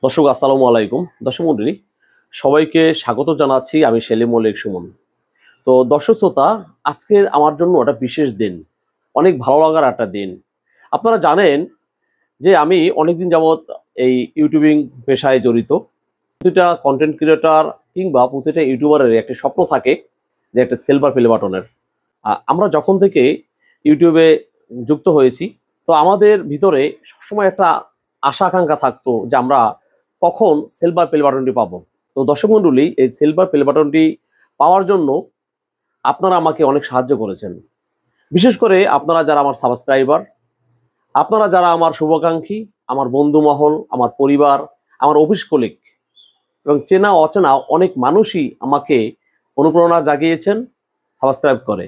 দর্শক আসসালামু আলাইকুম। দর্শক মণ্ডলী সবাইকে স্বাগত জানাচ্ছি। আমি সেলিম মল্লিক সুমন। তো দর্শক শ্রোতা, আজকের আমার জন্য একটা বিশেষ দিন, অনেক ভালো লাগার একটা দিন। আপনারা জানেন যে আমি অনেকদিন যাবৎ এই ইউটিউবিং পেশায় জড়িত। প্রতিটা কন্টেন্ট ক্রিয়েটর কিংবা প্রতিটা ইউটিউবারের একটা স্বপ্ন থাকে যে একটা সিলভার প্লে বাটনের। আমরা যখন থেকে ইউটিউবে যুক্ত হয়েছি, তো আমাদের ভিতরে সবসময় একটা আশা আকাঙ্ক্ষা থাকতো যে আমরা কখন সিলভার প্লে বাটনটি পাবো। তো দর্শক মণ্ডলী, এই সিলভার প্লে বাটনটি পাওয়ার জন্য আপনারা আমাকে অনেক সাহায্য করেছেন। বিশেষ করে আপনারা যারা আমার সাবস্ক্রাইবার, আপনারা যারা আমার শুভাকাঙ্ক্ষী, আমার বন্ধু মহল, আমার পরিবার, আমার অফিস কলিগ এবং চেনা অচেনা অনেক মানুষই আমাকে অনুপ্রেরণা জাগিয়েছেন সাবস্ক্রাইব করে।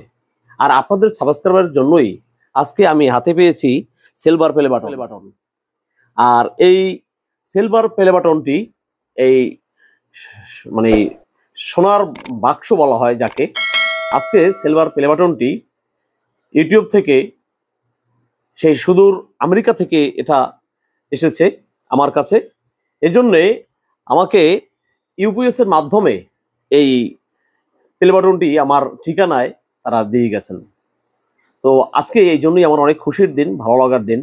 আর আপনাদের সাবস্ক্রাইবের জন্যই আজকে আমি হাতে পেয়েছি সিলভার প্লে বাটন। আর এই সিলভার প্লে বাটনটি এই মানে সোনার বাক্স বলা হয় যাকে, আজকে সিলভার প্লে বাটনটি ইউটিউব থেকে, সেই সুদূর আমেরিকা থেকে এটা এসেছে আমার কাছে। এজন্যে আমাকে ইউপিএস এর মাধ্যমে এই প্লে বাটনটি আমার ঠিকানায় তারা দিয়ে গেছেন। তো আজকে এই জন্যই আমার অনেক খুশির দিন, ভালো লাগার দিন।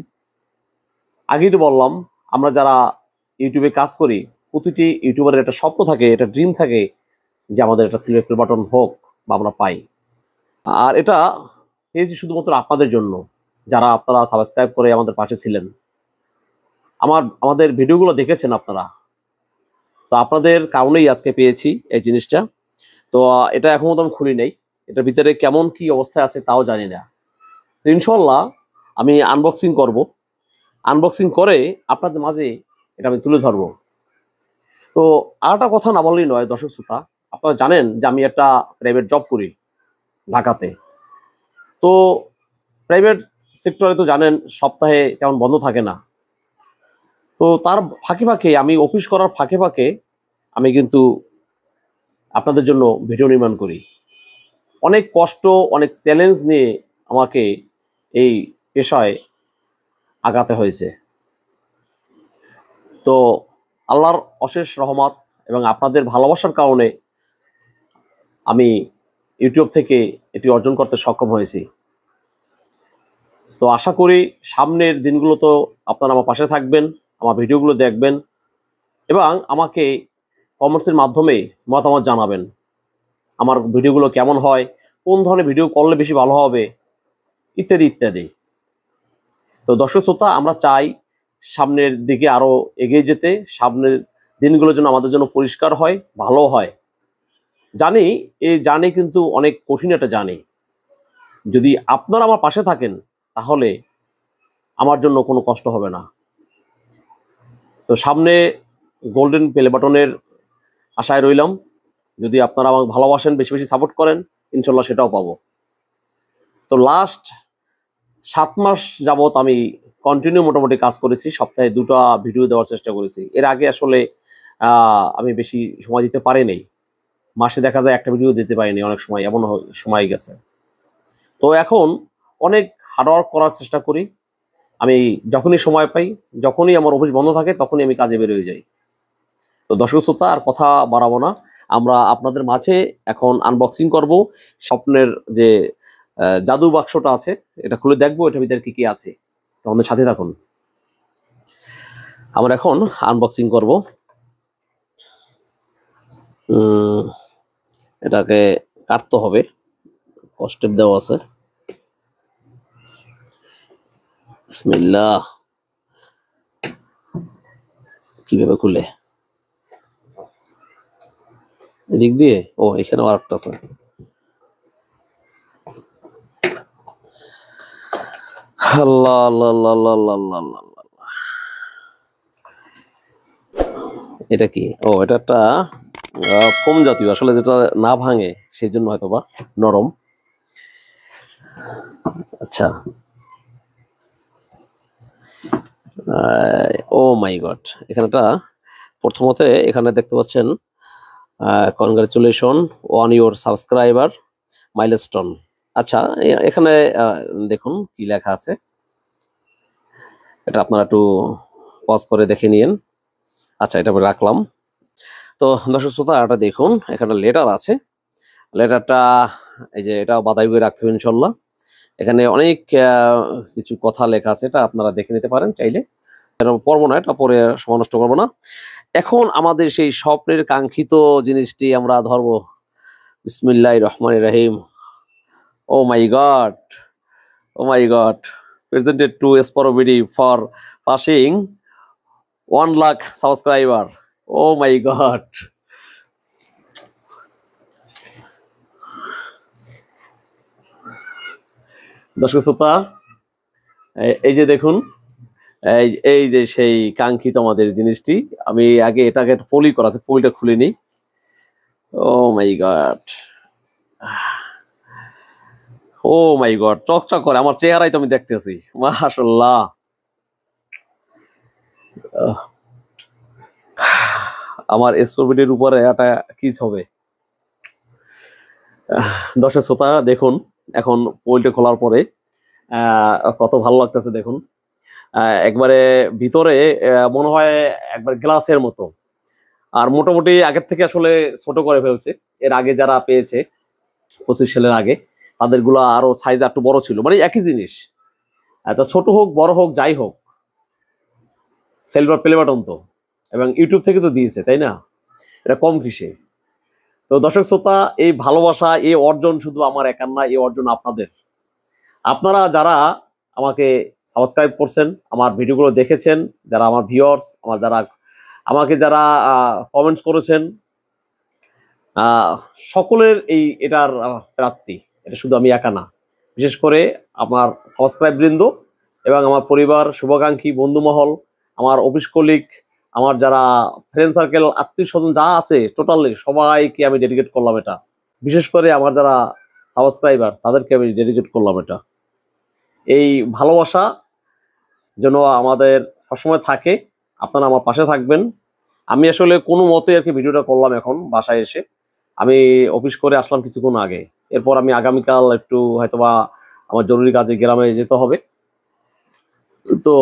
আগেই তো বললাম, আমরা যারা ইউটিউবে কাজ করি, প্রতিটি ইউটিউবারের একটা স্বপ্ন থাকে, একটা ড্রিম থাকে যে আমাদের একটা সিলভার প্লে বাটন হোক বা আমরা পাই। আর এটা পেয়েছি শুধুমাত্র আপনাদের জন্য, যারা আপনারা সাবস্ক্রাইব করে আমাদের পাশে ছিলেন, আমাদের ভিডিওগুলো দেখেছেন আপনারা। তো আপনাদের কারণেই আজকে পেয়েছি এই জিনিসটা। তো এটা এখন মতো আমি খুলি নাই, এটার ভিতরে কেমন কি অবস্থায় আছে তাও জানি না। তো ইনশাল্লাহ আমি আনবক্সিং করব, আনবক্সিং করে আপনাদের মাঝে এটা আমি তুলে ধরবো। তো আর একটা কথা না বললেই নয় দর্শক শ্রোতা, আপনারা জানেন যে আমি একটা প্রাইভেট জব করি ঢাকাতে। তো প্রাইভেট সেক্টরে তো জানেন সপ্তাহে তেমন বন্ধ থাকে না। তো তার ফাঁকে ফাঁকে, আমি অফিস করার ফাঁকে ফাঁকে আমি কিন্তু আপনাদের জন্য ভিডিও নির্মাণ করি। অনেক কষ্ট, অনেক চ্যালেঞ্জ নিয়ে আমাকে এই পেশায় আগাতে হয়েছে। তো আল্লাহর অশেষ রহমত এবং আপনাদের ভালোবাসার কারণে আমি ইউটিউব থেকে এটি অর্জন করতে সক্ষম হয়েছি। তো আশা করি সামনের দিনগুলো তো আপনারা আমার পাশে থাকবেন, আমার ভিডিওগুলো দেখবেন এবং আমাকে কমেন্টসের মাধ্যমে মতামত জানাবেন আমার ভিডিওগুলো কেমন হয়, কোন ধরনের ভিডিও করলে বেশি ভালো হবে, ইত্যাদি ইত্যাদি। তো দর্শক শ্রোতা, আমরা চাই সামনের দিকে আরো এগিয়ে যেতে, সামনের দিনগুলোর জন্য আমাদের জন্য পরিষ্কার হয়, ভালো হয়। জানি এই জার্নি কিন্তু অনেক কঠিন একটা জার্নি। যদি আপনারা আমার পাশে থাকেন তাহলে আমার জন্য কোনো কষ্ট হবে না। তো সামনে গোল্ডেন প্লে বাটনের আশায় রইলাম। যদি আপনারা আমাকে ভালোবাসেন, বেশি বেশি সাপোর্ট করেন, ইনশাল্লাহ সেটাও পাবো। তো লাস্ট 7 মাস যাবৎ আমি কন্টিনিউ মোটামুটি কাজ করেছি, সপ্তাহে 2টা ভিডিও দেওয়ার চেষ্টা করেছি। এর আগে আসলে আমি বেশি সময় দিতে পারিনি, মাসে দেখা যায় একটা ভিডিও দিতে পারিনি, অনেক সময় এমন সময় গেছে। তো এখন অনেক হার্ডওয়ার্ক করার চেষ্টা করি। আমি যখনই সময় পাই, যখনই আমার অফিস বন্ধ থাকে, তখনই আমি কাজে বের হয়ে যাই। তো দর্শক শ্রোতা, আর কথা বাড়াবো না, আমরা আপনাদের মাঝে এখন আনবক্সিং করব স্বপ্নের যে জাদু বাক্সটা আছে, এটা খুলে দেখবো এটার ভিতরে কি কি আছে। তো আমাদের সাথে থাকুন, আমরা এখন আনবক্সিং করব। এটাকে কাটতে হবে, কস্টেপ দেওয়া আছে। বিসমিল্লাহ। কিভাবে খুলে? এদিক দিয়ে? ও, এখানে আরেকটা আছে। আল্লাহ আল্লাহ আল্লাহ আল্লাহ আল্লাহ আল্লাহ আল্লাহ। এটা কি? ও, এটা একটা ফোম জাতীয়, আসলে যেটা না ভাঙে সেই জন্য হয়তো বা নরম। আচ্ছা, ও মাই গড, এখানেটা প্রথমতে এখানে দেখতে পাচ্ছেন congratulation on your subscriber milestone. আচ্ছা, এখানে দেখুন কি লেখা আছে, এটা আপনারা একটু পজ করে দেখে নিন। আচ্ছা, এটা আমি রাখলাম। তো দর্শক শ্রোতা, এটা দেখুন এখানে লেটার আছে। লেটারটা এই যে এটা বাঁধাই করে রাখতে হবে ইনশাল্লাহ। এখানে অনেক কিছু কথা লেখা আছে, এটা আপনারা দেখে নিতে পারেন চাইলে। এটা পড়বো না, এটা পরে সময় নষ্ট করবো না। এখন আমাদের সেই স্বপ্নের কাঙ্ক্ষিত জিনিসটি আমরা ধরবো। বিসমিল্লাহির রহমানির রহিম। Oh my god, oh my god, presented to স্পরোবিডি for passing 1 lakh subscriber. Oh my god. দর্শক শ্রোতা, এই যে দেখুন, এই যে সেই কাঙ্ক্ষিত আমাদের জিনিসটি। আমি আগে এটাকে পলি করা আছে, পলিটা খুলে নিই। ও my god, oh my god, চকচক করে আমার চেহারাই তো আমি দেখতেছি, মাশাআল্লাহ। আমার স্ট্রবেরির উপরে এটা কি হবে। দর্শক শ্রোতা দেখুন, এখন পলিটা খোলার পরে কত ভালো লাগতেছে দেখুন। একবারে ভিতরে মনে হয় একবার গ্লাসের মতো। আর মোটামুটি আগের থেকে আসলে ছোট করে ফেলছে। এর আগে যারা পেয়েছে 25 সালের আগে, তাদের গুলো আরো সাইজ একটু বড় ছিল, মানে একই জিনিস। তা ছোট হোক বড় হোক যাই হোক, সিলভার প্লে বাটন তো, এবং ইউটিউব থেকে তো দিয়েছে, তাই না? এটা কম কিসে। তো দর্শক শ্রোতা, এই ভালোবাসা, এই অর্জন শুধু আমার একার না, এই অর্জন আপনাদের। আপনারা যারা আমাকে সাবস্ক্রাইব করছেন, আমার ভিডিওগুলো দেখেছেন, যারা আমার ভিউয়ার্স, আমার যারা আমাকে যারা কমেন্টস করেছেন, সকলের এটার প্রাপ্তি। এটা শুধু আমি একা না, বিশেষ করে আমার সাবস্ক্রাইব বৃন্দ এবং আমার পরিবার, শুভাকাঙ্ক্ষী, বন্ধুমহল, আমার অফিস কলিগ, আমার যারা ফ্রেন্ড সার্কেল, আত্মীয় স্বজন যা আছে, টোটালি সবাইকে আমি ডেডিকেট করলাম এটা। বিশেষ করে আমার যারা সাবস্ক্রাইবার, তাদেরকে আমি ডেডিকেট করলাম এটা। এই ভালোবাসা যেন আমাদের সবসময় থাকে। আপনারা আমার পাশে থাকবেন। আমি আসলে কোনো মতে আর কি ভিডিওটা করলাম এখন বাসায় এসে। আমি অফিস করে আসলাম কিছুক্ষণ আগে। এরপর আমি আগামীকাল একটু হয়তোবা আমার জরুরি কাজে গ্রামে যেতে হবে। তো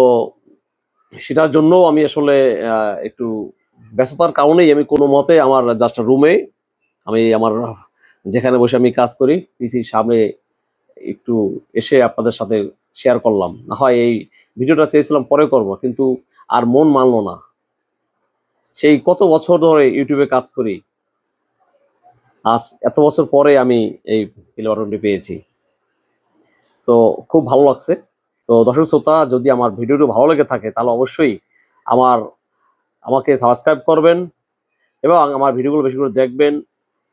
সেটার জন্য আমি আসলে একটু ব্যস্ততার কারণেই আমি কোনো মতে আমার জাস্ট রুমে, আমি আমার যেখানে বসে আমি কাজ করি পিসির সামনে একটু এসে আপনাদের সাথে শেয়ার করলাম। না হয় এই ভিডিওটা চেয়েছিলাম পরে করব, কিন্তু আর মন মানলো না। সেই কত বছর ধরে ইউটিউবে কাজ করি, আজ এত বছর পরে আমি এই প্লে বাটনটি পেয়েছি। তো খুব ভালো লাগছে। তো দর্শক শ্রোতা, যদি আমার ভিডিওটি ভালো লেগে থাকে তাহলে অবশ্যই আমার আমাকে সাবস্ক্রাইব করবেন এবং আমার ভিডিওগুলো বেশি করে দেখবেন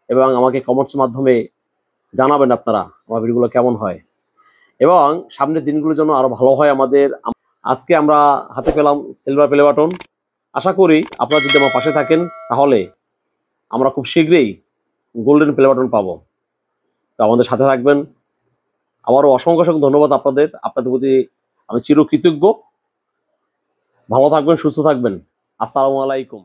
এবং আমাকে কমেন্টসের মাধ্যমে জানাবেন আপনারা আমার ভিডিওগুলো কেমন হয়, এবং সামনের দিনগুলোর জন্য আরো ভালো হয় আমাদের। আজকে আমরা হাতে পেলাম সিলভার প্লে বাটন। আশা করি আপনারা যদি আমার পাশে থাকেন তাহলে আমরা খুব শীঘ্রই গোল্ডেন প্লে বাটন পাবো। তো আমাদের সাথে থাকবেন। আবারও অসংখ্য অসংখ্য ধন্যবাদ আপনাদের প্রতি আমি চিরকৃতজ্ঞ। ভালো থাকবেন, সুস্থ থাকবেন। আসসালামু আলাইকুম।